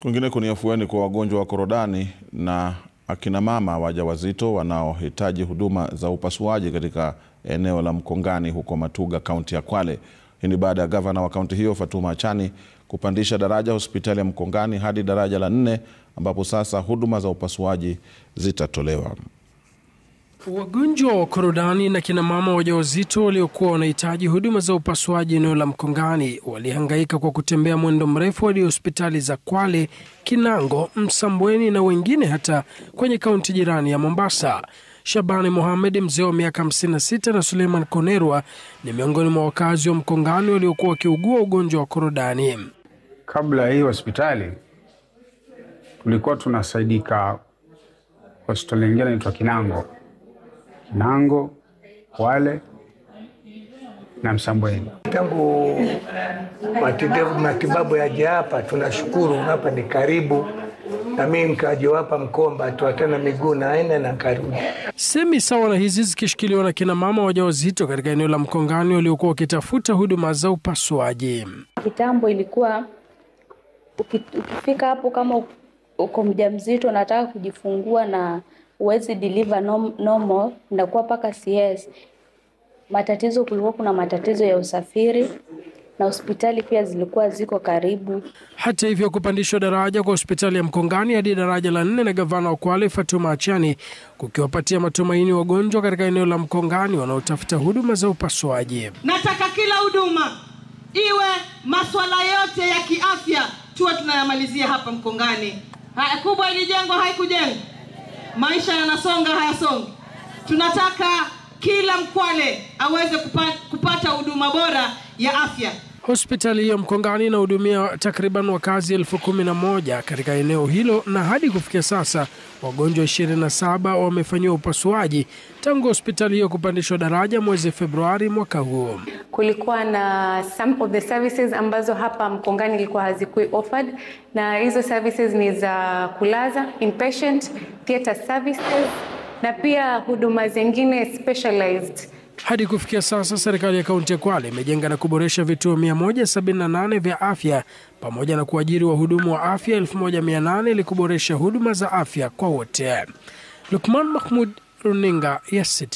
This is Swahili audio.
Kwingineko ni afueni kwa wagonjwa wa korodani na akina mama wajawazito wanaohitaji huduma za upasuaji katika eneo la Mkongani huko Matuga, kaunti ya Kwale. Hii ni baada ya gavana wa kaunti hiyo Fatuma Achani kupandisha daraja hospitali ya Mkongani hadi daraja la 4 ambapo sasa huduma za upasuaji zitatolewa. Wagonjwa wa korodani na kina mama wajawazito waliokuwa wanahitaji huduma za upasuaji eneo la Mkongani walihangaika kwa kutembea mwendo mrefu hadi hospitali za Kwale, Kinango, Msambweni na wengine hata kwenye kaunti jirani ya Mombasa. Shabani Mohamed, mzee wa miaka 56, na Suleiman Konerwa ni miongoni mwa wakazi wa Mkongani waliokuwa wakiugua ugonjwa wa korodani. Kabla ya hii hospitali tulikuwa tunasaidika hospitali nyingine inaitwa Kinango, Kwale na Msambweni. Tangu matibabu yaje hapa, tunashukuru hapa ni karibu, na mimi nikaje hapa Mkomba tuatana miguu na aina na karibu. Semi sawa na hizi zikishikiliwa na kina mama wajawazito katika eneo la Mkongani waliokuwa wakitafuta huduma za upasuaji. Kitambo ilikuwa ukifika hapo kama uko mjamzito unataka kujifungua na uwezi deliver normal ndakuwa paka CS. Matatizo, kulikuwa kuna matatizo ya usafiri na hospitali pia zilikuwa ziko karibu. Hata hivyo, kupandishwa daraja kwa hospitali ya Mkongani hadi daraja la 4 na gavana wa Kwale Fatuma Achani kukiwapatia matumaini wagonjwa katika eneo la Mkongani wanaotafuta huduma za upasuaji. Nataka kila huduma iwe masuala yote ya kiafya tuwe tunayamalizia hapa Mkongani. Haya kubwa ilijengwa haikujengwa. Maisha yanasonga hayasongi. Tunataka kila Mkwale aweze kupata huduma bora ya afya. Hospitali ya Mkongani inahudumia takriban wakazi 11,000 katika eneo hilo, na hadi kufikia sasa wagonjwa 27 wamefanyiwa upasuaji tangu hospitali hiyo kupandishwa daraja mwezi Februari mwaka huu. Kulikuwa na some of the services ambazo hapa Mkongani ilikuwa hazikuwa offered, na hizo services ni za kulaza, inpatient, theater services na pia huduma zingine specialized. Hadi kufikia sasa serikali ya kaunti ya Kwale imejenga na kuboresha vituo 178 vya afya pamoja na kuajiri wahudumu wa afya 1800 ili kuboresha huduma za afya kwa wote. Lukman Mahmud, Runinga ya City.